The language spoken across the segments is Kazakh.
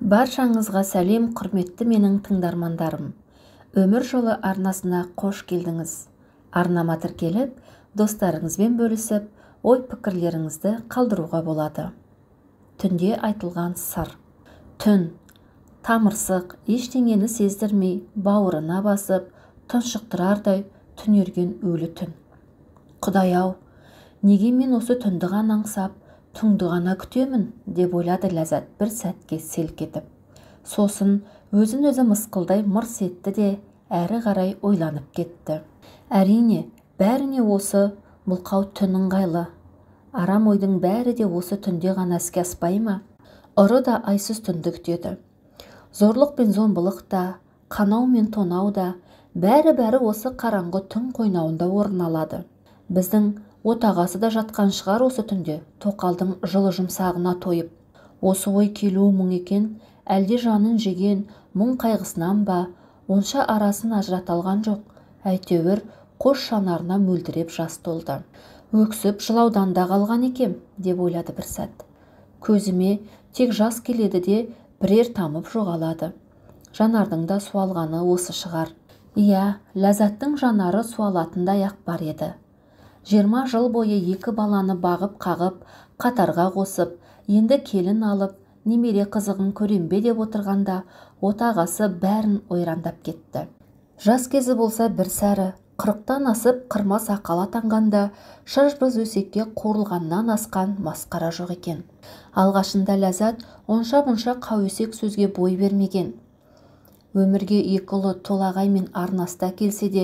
Баршаңызға сәлем, құрметті менің тыңдармандарым. Өмір жолы арнасына қош келдіңіз. Арнама тіркеліп, достарыңызбен бөлісіп, ой-пікірлеріңізді қалдыруға болады. Түнде айтылған сыр. Түн, тамырсық, ештеңені сездірмей, бауырына басып, тұншықтырардай түнерген өлі түн. Құдай-ау, неге мен осы түнді ғана аңсап, түнді ғана күтемін, деп ойлады Ләззат бір сәтке селк етіп. Сосын өзін өзі мысқылдай мырс етті де әрі қарай ойланып кетті. Әрине, бәріне осы мылқау түн ыңғайлы. Арам ойдың бәрі де осы түнде ғана іске аспай ма? Ұры да айсыз түнді күтеді. Зорлық пен зомбылық та, қанау мен тонау да, бәрі осы қараңғы түн қойнауында орын алады. Біздің отағасы да жатқан шығар осы түнде, тоқалдың жылы жұмсағына тойып. Осы ой келуі мұң екен, әлде жанын жеген мұң қайғысынан ба, онша арасын ажырата алған жоқ. Әйтеуір қос жанарына мөлдіреп жас толды. Өксіп жылаудан да қалған екем, деп ойлады бір сәт. Көзіме тек жас келеді де бірер тамып жоғалады. Жанардың да суалғаны осы шығар. Иә, Ләззаттың жанары суалатындай ақ бар еді. 20 жыл бойы екі баланы бағып-қағып, қатарға қосып, енді келін алып, немере қызығын көрембе деп отырғанда, отағасы бәрін ойрандап кетті. Жас кезі болса бір сәрі, 40-тан асып қырма сақал атанғанда, шыж-біз өсекке қуырылғаннан асқан масқара жоқ екен. Алғашында Ләззат онша-бұнша қауесек сөзге бой бермеген. Өмірге екі ұлы Толағай мен Арнаста келсе де,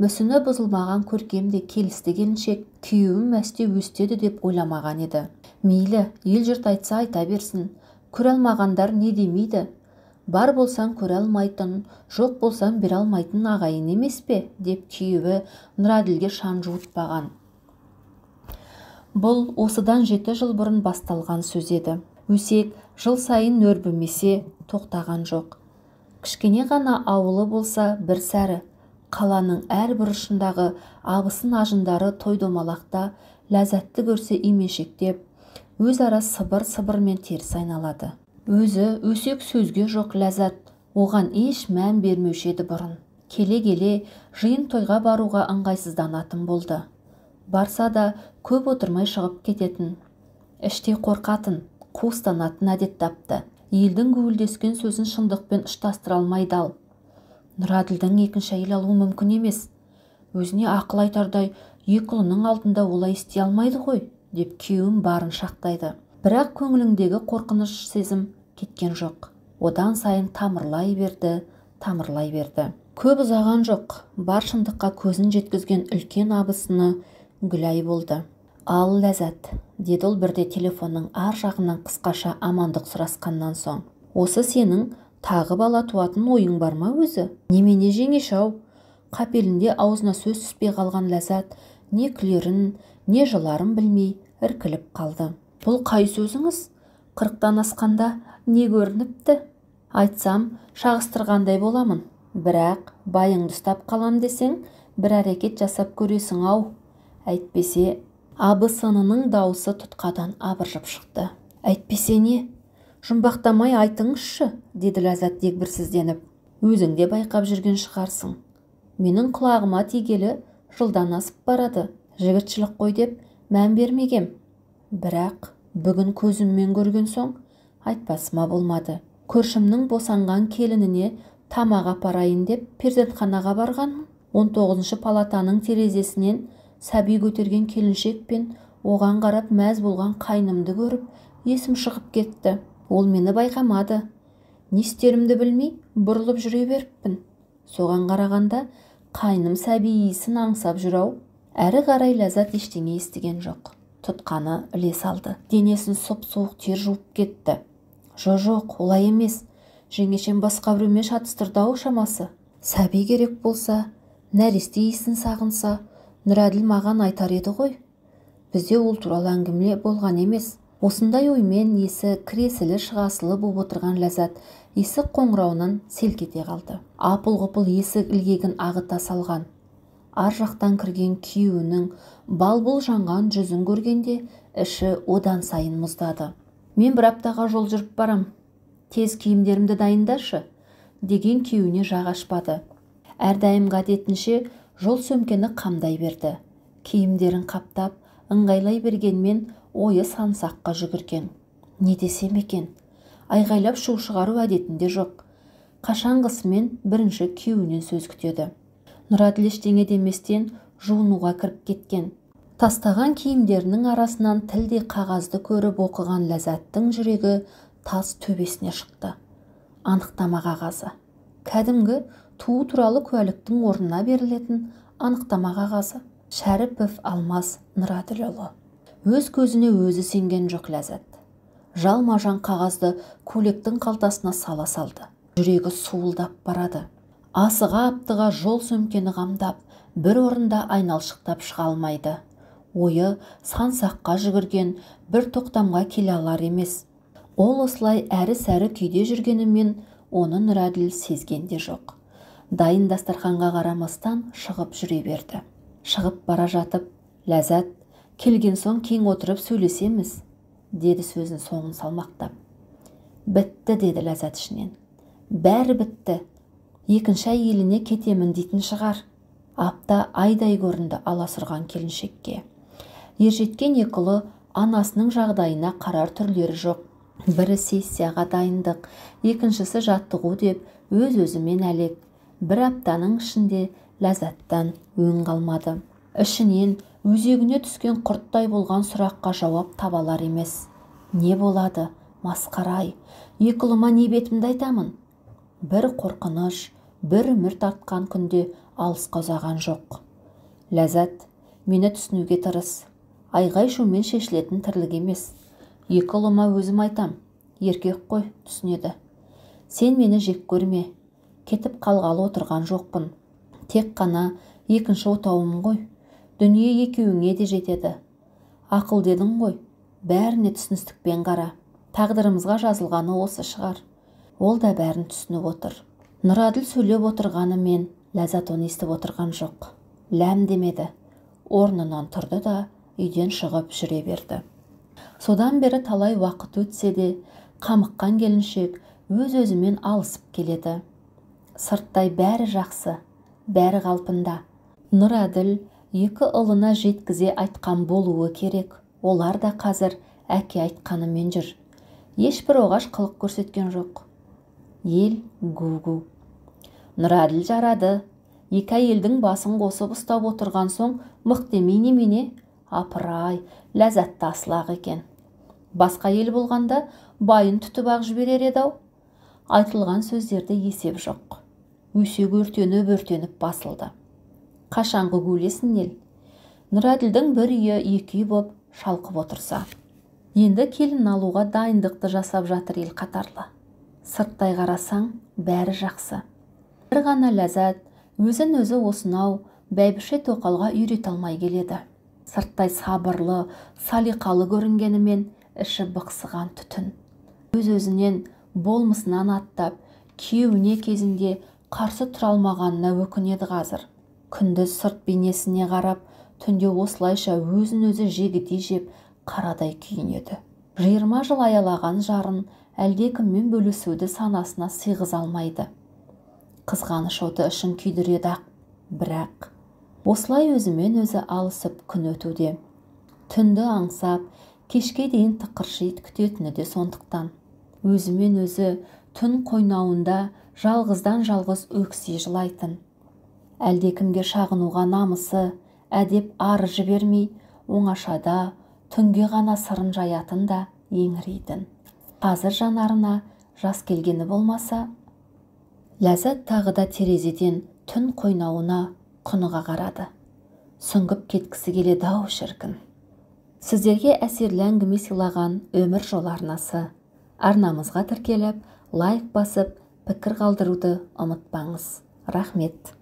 мүсіні бұзылмаған көркемде келісті келіншек күйеуім мәсте өстеді деп ойламаған еді. Мейлі, ел жұрт айтса айта берсін, көре алмағандар не демейді? Бар болсаң көре алмайтын, жоқ болсаң бере алмайтын ағайын емес пе? Деп күйеуі Нұраділге шан жуытпаған. Бұл осыдан 7 жыл бұрын басталған сөз еді. Өсек жыл сайын өрбімесе тоқтаған жоқ. Кішкене ғана ауылы болса бір сәрі, қаланың әр бұрышындағы абысын ажындары той-домалақта Ләззатты көрсе именшектеп, өзара сыбыр-сыбырмен теріс айналады. Өзі өсек сөзге жоқ Ләззат, оған еш мән бермеуші еді бұрын. Келе-келе жиын-тойға баруға ыңғайсызданатын болды. Барса да көп отырмай шығып кететін. Іште қорқатын, қуыстанатын әдет тапты. Елдің гуілдескен сөзін шындықпен ұштастыра алмай дал. Нұраділдің екінші әйел алуы мүмкін емес. Өзіне ақыл айтардай, екі ұлының алдында олай істей алмайды ғой, деп күйеуім барын шақтайды. Бірақ көңіліндегі қорқыныш сезім кеткен жоқ. Одан сайын тамырлай берді. Көп ұзаған жоқ, бар шындыққа көзін жеткізген үлкен абысыны Гүлай болды. Ал Ләззат, деді ол бірде телефонның ар жағынан қысқаша амандық сұрасқаннан соң. Осы сенің тағы бала туатын ойың бар ма өзі? Немене жеңеше-ау? Қапелінде аузына сөз түспей қалған Ләззат не күлерін, не жыларын білмей іркіліп қалды. Бұл қай сөзіңіз? 40-тан асқанда не көрініпті? Айтсам шағыстырғандай боламын. Бірақ байыңды ұстап қалам десең, бір әрекет жасап көресің-ау. Әйтпесе, абысынының дауысы тұтқадан абыржып шықты. Әйтпесе не? Жұмбақтамай айтыңызшы, деді Ләззат дегбірсізденіп. Өзің де байқап жүрген шығарсың. Менің құлағыма тигелі жылдан асып барады. Жігітшілік қой деп мән бермегем. Бірақ бүгін көзіммен көрген соң айтпасыма болмады. Көршімнің босанған келініне тамақ апарайын деп перзентханаға барғанмын. 19-шы палатаның терезесінен сәби көтерген келіншек пен оған қарап мәз болған қайнымды көріп, есім шығып кетті. Ол мені байқамады. Не істерімді білмей, бұрылып жүре беріппін. Соған қарағанда қайным сәби иісін аңсап жүрау. Әрі қарай Ләззат ештеңе естіген жоқ. Тұтқаны іле салды. Денесін сұп-суық тер жуып кетті. Жоқ, олай емес. Жеңешем басқа біреумен шатыстырды-ау шамасы. Сәби керек болса, нәресте иісін сағынса, Нұраділ маған айтар еді ғой. Бізде ол туралы әңгіме болған емес. Осындай оймен есі кіресілі шығасылы болып отырған Ләззат есік қоңырауынан селк ете қалды. Апыл-ғұпыл есік ілгегін ағыта салған. Ар жақтан кірген күйеуінің балбұл жанған жүзін көргенде іші одан сайын мұздады. Мен бір аптаға жол жүріп барам. тез киімдерімді дайындашы, деген күйеуіне жақ ашпады. Әрдайымғы әдетінше жол сөмкені қамдай берді. Киімдерін қаптап, ыңғайлай бергенмен ойы сансаққа жүгірген. Не десем екен? Айғайлап шу шығару әдетінде жоқ. Қашанғысымен бірінші күйеуінен сөз күтеді. Нұраділ ештеңе деместен жуынуға кіріп кеткен. Тастаған киімдерінің арасынан тілдей қағазды көріп оқыған Ләззаттың жүрегі тас төбесіне шықты. Анықтама қағазы. Кәдімгі туу туралы куәліктің орнына берілетін анықтама қағазы. Шәріпов Алмас Нұраділұлы. Өз көзіне өзі сенген жоқ Ләззат. Жалма-жан қағазды көйлектің қалтасына сала салды. Жүрегі суылдап барады. Асыға аптыға жол сөмкені қамдап, бір орында айналшықтап шыға алмайды. Ойы сансаққа жүгірген, бір тоқтамға келе алар емес. Ол осылай әрі-сәрі күйде жүргенімен оны Нұраділ сезген де жоқ. Дайын дастарханға қарамастан шығып жүре берді. Шығып бара жатып, Ләззат, келген соң кең отырып сөйлесеміз, деді сөзін соңын салмақтап. Бітті, деді Ләззат ішінен. Бәрі бітті. Екінші әйеліне кетемін дейтін шығар. Апта айдай көрінді аласұрған келіншекке. Ержеткен екі ұлы анасының жағдайына қарар түрлері жоқ. Бірі сессияға дайындық, екіншісі жаттығу деп өз-өзімен әлек. Бір аптаның ішінде Ләззаттан өң қалмады. Ішінен өзегіне түскен құрттай болған сұраққа жауап табалар емес. Не болады, масқарай, екі ұлыма не бетімді айтамын? Бір қорқыныш, бір үміт артқан күнде алысқа ұзаған жоқ. Ләззат, мені түсінуге тырыс. Айғай шумен шешілетін тірлік емес. Екі ұлыма өзім айтам, еркек қой, түсінеді. Сен мені жек көрме. Кетіп қалғалы отырған жоқпын. Тек қана екінші отауым ғой. Дүние екеуіңе де жетеді. Ақыл дедің ғой, бәріне түсіністікпен қара. Тағдырымызға жазылғаны осы шығар. Ол да бәрін түсініп отыр. Нұраділ сөйлеп отырғанымен Ләззат оны естіп отырған жоқ. Ләм демеді. Орнынан тұрды да үйден шығып жүре берді. Содан бері талай уақыт өтсе де, қамыққан келіншек өз-өзімен алысып келеді. Сырттай бәрі жақсы, бәрі қалпында. Нұраділ екі ұлына жеткізе айтқан болуы керек. Олар да қазір әке айтқанымен жүр. Ешбір оғаш қылық көрсеткен жоқ. Ел гу-гу. Нұраділ жарады. Екі әйелдің басын қосып ұстап отырған соң мық демей немене? Апырай, Ләззатты асылақ екен. Басқа ел болғанда байын түтіп ақ жіберер еді-ау. Айтылған сөздерді есеп жоқ. Өсек өртеніп басылды. Қашанғы гулесін ел? Нұраділдің бір үйі екі үй боп шалқып отырса. Енді келін алуға дайындықты жасап жатыр ел қатарлы. Сырттай қарасаң, бәрі жақсы. Бір ғана Ләззат өзін өзі осынау бәйбіше тоқалға үйрете алмай келеді. Сырттай сабырлы, салиқалы көрінгенімен іші бықсыған түтін. Өз-өзінен болмысынан аттап, күйеуіне кезінде қарсы тұра алмағанына өкінеді қазір. Күндіз сырт бейнесіне қарап, түнде осылайша өзін-өзі жегідей жеп қарадай күйінеді. 20 жыл аялаған жарын әлдекіммен бөлісуді санасына сыйғыза алмайды. Қызғаныш оты ішін күйдіреді ақ, бірақ осылай өзімен өзі алысып күн өтуде. Түнді аңсап, кешке дейін тықыршиып күтетіні де сондықтан. Өзімен өзі түн қойнауында жалғыздан жалғыз өкси жылайтын. Әлдекімге шағынуға намысы, әдеп ары жібермей, оңашада түнге ғана сырын жаятын да еңірейді. Қазір жанарына жас келгені болмаса, Ләззат тағы да терезеден түн қойнауына құныға қарады. Сүңгіп кеткісі келеді ау шіркін. Сіздерге әсерлі әңгіме сыйлаған өмір жолы арнасы. Арнамызға тіркеліп, лайк басып, пікір қалдыруды ұмытпаңыз. Рахмет.